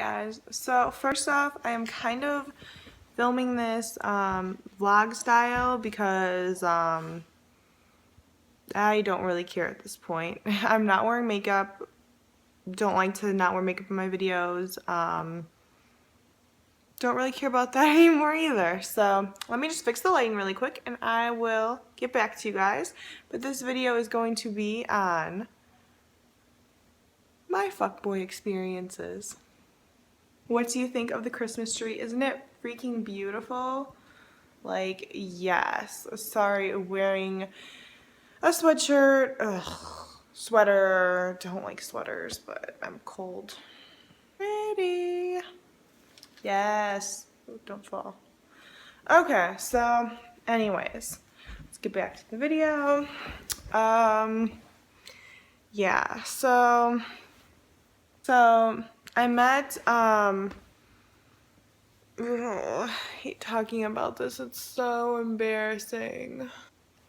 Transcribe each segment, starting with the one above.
guys, so first off, I am kind of filming this vlog style because I don't really care at this point. I'm not wearing makeup, don't like to not wear makeup in my videos, don't really care about that anymore either. So let me just fix the lighting really quick and I will get back to you guys. But this video is going to be on my fuckboy experiences. What do you think of the Christmas tree? Isn't it freaking beautiful? Like, yes. Sorry, wearing a sweatshirt. Ugh. Sweater. Don't like sweaters, but I'm cold. Ready. Yes. Ooh, don't fall. Okay, so anyways, let's get back to the video. Yeah, so I met, I hate talking about this, it's so embarrassing.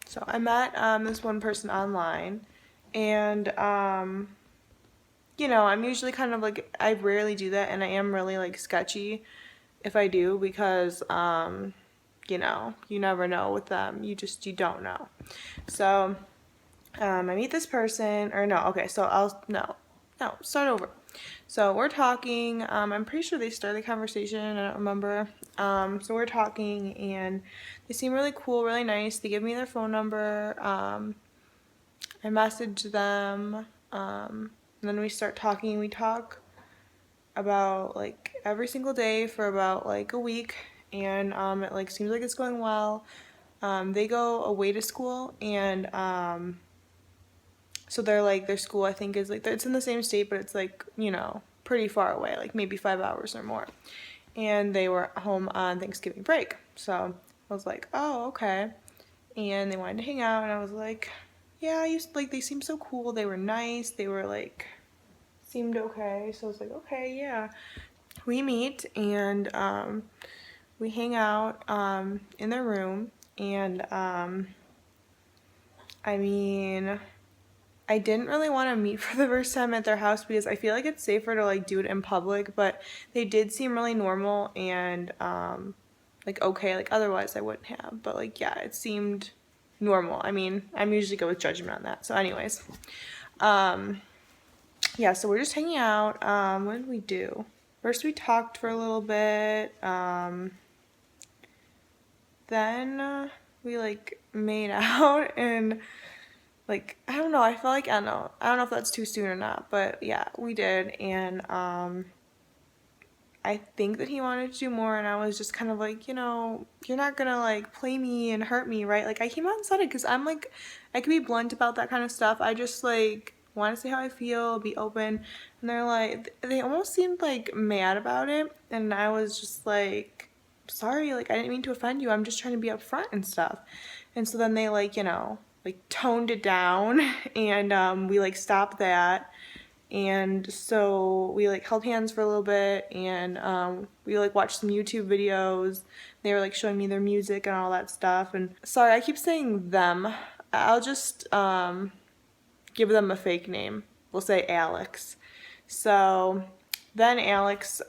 So I met this one person online, and you know, I'm usually kind of like, I rarely do that, and I am really like sketchy if I do, because you know, you never know with them, you don't know. So I meet this person, or no, okay, so start over. So we're talking, I'm pretty sure they started the conversation, I don't remember. So we're talking and they seem really cool, really nice. They give me their phone number. I message them, and then we start talking. We talk about like every single day for about like a week, and it like seems like it's going well. They go away to school, and so they're like, their school I think is like, it's in the same state, but it's like, you know, pretty far away, like maybe 5 hours or more. And they were home on Thanksgiving break. So I was like, oh, okay. And they wanted to hang out, and I was like, yeah, they seemed so cool. They were nice. They were like, seemed okay. So I was like, okay, yeah. We meet and we hang out in their room, and I mean, I didn't really want to meet for the first time at their house because I feel like it's safer to like do it in public, but they did seem really normal and like okay, like otherwise I wouldn't have, but like yeah, it seemed normal. I mean, I'm usually good with judgment on that. So anyways, yeah, so we're just hanging out. What did we do? First we talked for a little bit, then we like made out, and like, I don't know, I felt like, I don't know if that's too soon or not, but yeah, we did, and I think that he wanted to do more, and I was just kind of like, you know, you're not gonna like play me and hurt me, right? Like, I came out and said it because I'm like, I can be blunt about that kind of stuff. I just like want to say how I feel, be open, and they're like, they almost seemed like mad about it, and I was just like, sorry, like I didn't mean to offend you, I'm just trying to be upfront and stuff. And so then they like, you know, like toned it down, and we like stopped that, and so we like held hands for a little bit, and we like watched some YouTube videos. They were like showing me their music and all that stuff. And sorry, I keep saying them, I'll just give them a fake name. We'll say Alex. So then Alex,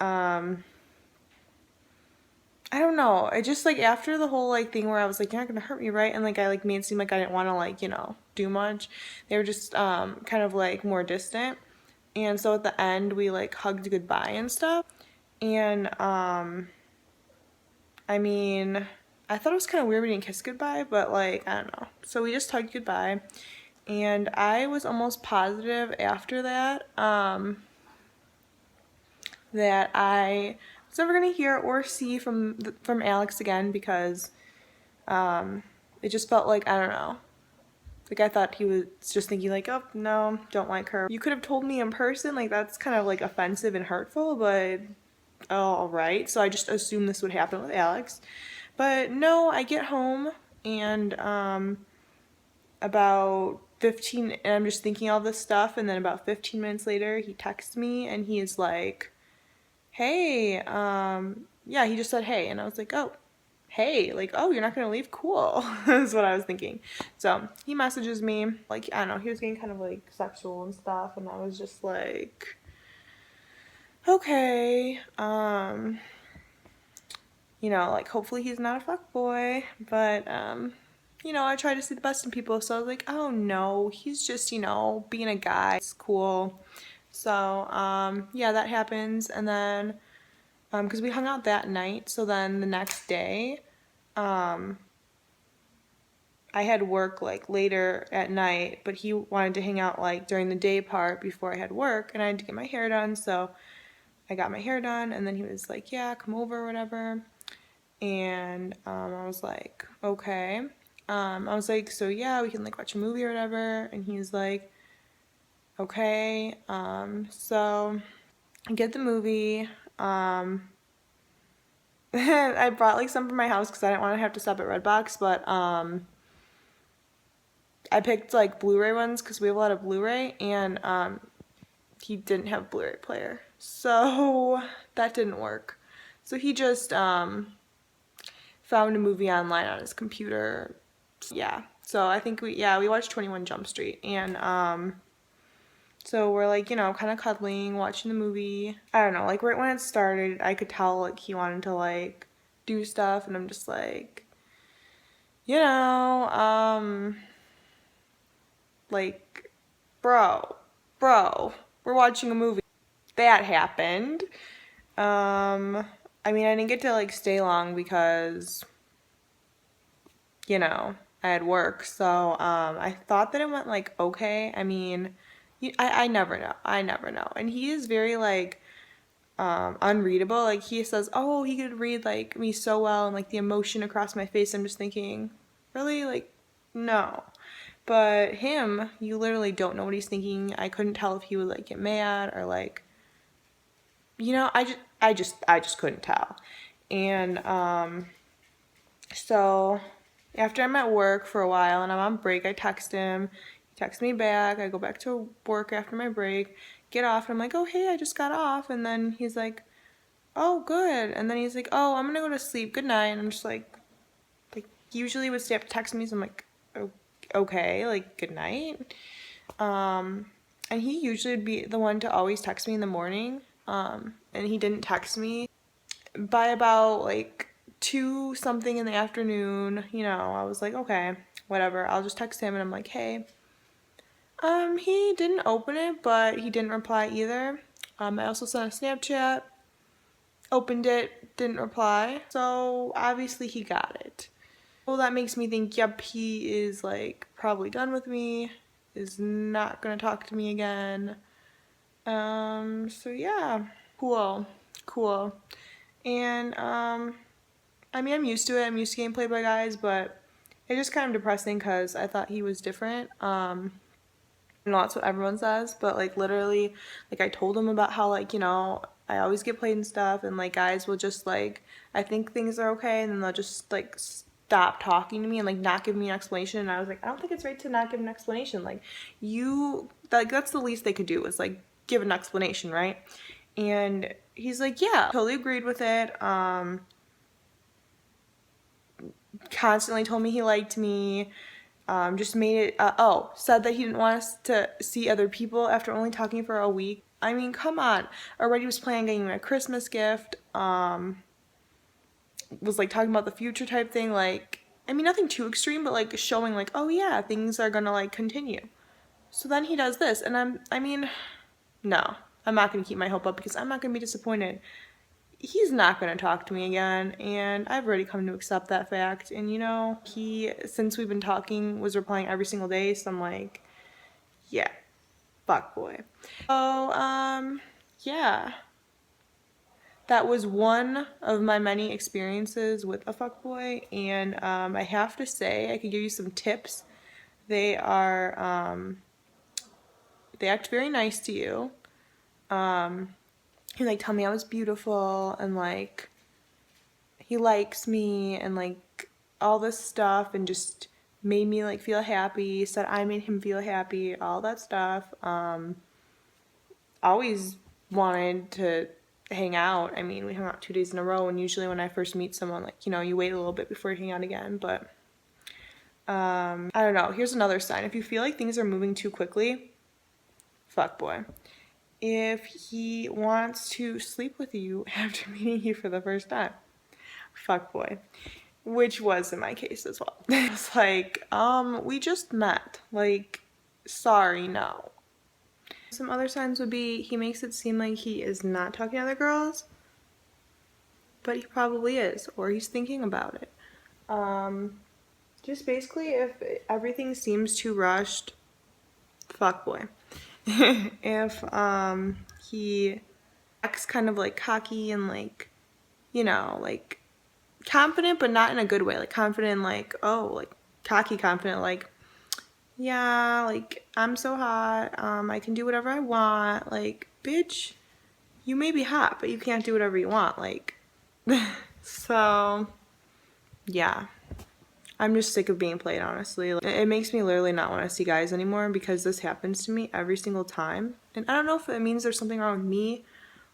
I don't know, I just like, after the whole like thing where I was like, you're not gonna hurt me, right? And like I like made it seem like I didn't want to like, you know, do much. They were just kind of like more distant. And so at the end we like hugged goodbye and stuff. And I mean, I thought it was kind of weird we didn't kiss goodbye, but like, I don't know. So we just hugged goodbye, and I was almost positive after that that I was never gonna hear or see from Alex again, because it just felt like, I don't know, like I thought he was just thinking like, oh no, don't like her. You could have told me in person, like that's kind of like offensive and hurtful, but all right. So I just assumed this would happen with Alex, but no. I get home, and about 15, and I'm just thinking all this stuff, and then about 15 minutes later he texts me and he is like, hey, yeah, he just said hey, and I was like, oh, hey, like, oh, you're not gonna leave, cool. That's what I was thinking. So he messages me, like, I don't know, he was getting kind of like sexual and stuff, and I was just like, okay, you know, like hopefully he's not a fuckboy, but you know, I try to see the best in people, so I was like, oh no, he's just, you know, being a guy. It's cool. So, yeah, that happens, and then, because we hung out that night, so then the next day, I had work like later at night, but he wanted to hang out like during the day part before I had work, and I had to get my hair done, so I got my hair done, and then he was like, yeah, come over, whatever. And I was like, okay. I was like, so yeah, we can like watch a movie or whatever. And he was like, okay. So I get the movie. I brought like some from my house because I didn't want to have to stop at Redbox, but I picked like Blu-ray ones because we have a lot of Blu-ray, and he didn't have a Blu-ray player, so that didn't work. So he just found a movie online on his computer. Yeah. So I think we watched 21 Jump Street, and so we're like, you know, kind of cuddling, watching the movie. I don't know, like right when it started, I could tell like he wanted to like do stuff, and I'm just like, you know, like bro, we're watching a movie. That happened. I mean, I didn't get to like stay long because, you know, I had work. So I thought that it went like okay. I mean, I never know. I never know. And he is very like unreadable. Like he says, oh, he could read like me so well, and like the emotion across my face. I'm just thinking, really? Like, no. But him, you literally don't know what he's thinking. I couldn't tell if he would like get mad or like, you know, I just couldn't tell. And so after I'm at work for a while and I'm on break, I text him. He texts me back. I go back to work after my break, get off, and I'm like, oh, hey, I just got off. And then he's like, oh, good. And then he's like, oh, I'm gonna go to sleep. Good night. And I'm just like usually would stay up to text me, so I'm like, okay, like good night. And he usually would be the one to always text me in the morning. And he didn't text me by about like 2 something in the afternoon. You know, I was like, okay, whatever. I'll just text him, and I'm like, hey. He didn't open it, but he didn't reply either. I also sent a Snapchat, opened it, didn't reply. So obviously he got it. Well, that makes me think, yep, he is like probably done with me, is not gonna talk to me again. So yeah, cool. And I mean, I'm used to it. I'm used to getting played by guys, but it's just kind of depressing because I thought he was different. I know that's what everyone says, but like literally, like I told him about how like, you know, I always get played and stuff, and like guys will just like, I think things are okay, and then they'll just like stop talking to me and like not give me an explanation. And I was like, I don't think it's right to not give an explanation. Like like that's the least they could do is like give an explanation, right? And he's like, yeah, totally agreed with it. Constantly told me he liked me. Just made it, said that he didn't want us to see other people after only talking for a week. I mean, come on. Already was planning on getting me a Christmas gift. Was like talking about the future type thing. Like, I mean, nothing too extreme, but like showing like, oh yeah, things are gonna like continue. So then he does this, and I mean, no, I'm not gonna keep my hope up because I'm not gonna be disappointed. He's not going to talk to me again, and I've already come to accept that fact. And you know, he, since we've been talking, was replying every single day, so I'm like, yeah, fuck boy. So yeah, that was one of my many experiences with a fuckboy, and I have to say, I could give you some tips. They are they act very nice to you. He like tell me I was beautiful, and like he likes me, and like all this stuff, and just made me like feel happy, said I made him feel happy, all that stuff. Always wanted to hang out. I mean, we hung out 2 days in a row, and usually when I first meet someone, like, you know, you wait a little bit before you hang out again. But I don't know, here's another sign. If you feel like things are moving too quickly, fuck boy. if he wants to sleep with you after meeting you for the first time. Fuckboy. Which was in my case as well. It's like, we just met. Like, sorry, no. Some other signs would be he makes it seem like he is not talking to other girls, but he probably is, or he's thinking about it. Just basically, if everything seems too rushed, fuckboy. If he acts kind of like cocky and like, you know, like confident, but not in a good way. Like confident, like, oh, like cocky confident, like, yeah, like I'm so hot. I can do whatever I want. Like, bitch, you may be hot, but you can't do whatever you want. Like, so yeah. I'm just sick of being played, honestly. Like, it makes me literally not want to see guys anymore because this happens to me every single time. And I don't know if it means there's something wrong with me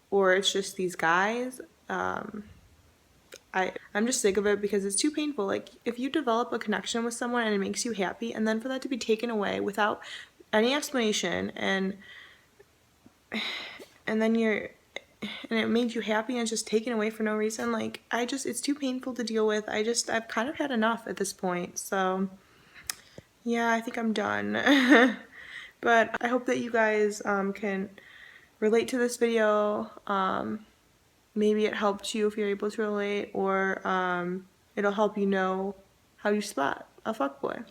or it's just these guys. I'm just sick of it because it's too painful. Like, if you develop a connection with someone and it makes you happy, and then for that to be taken away without any explanation, and then and it made you happy and it's just taken away for no reason, like, it's too painful to deal with. I've kind of had enough at this point. So yeah, I think I'm done. But I hope that you guys can relate to this video. Maybe it helped you if you're able to relate, or it'll help you know how you spot a fuckboy.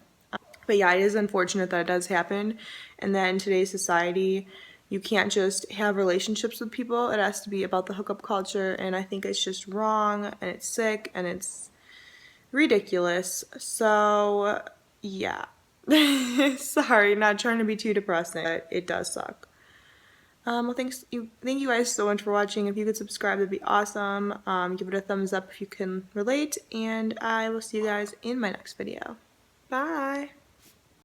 But yeah, it is unfortunate that it does happen, and that in today's society, you can't just have relationships with people. It has to be about the hookup culture, and I think it's just wrong, and it's sick, and it's ridiculous. So yeah. Sorry, not trying to be too depressing, but it does suck. Well, thank you guys so much for watching. If you could subscribe, that'd be awesome. Give it a thumbs up if you can relate, and I will see you guys in my next video. Bye!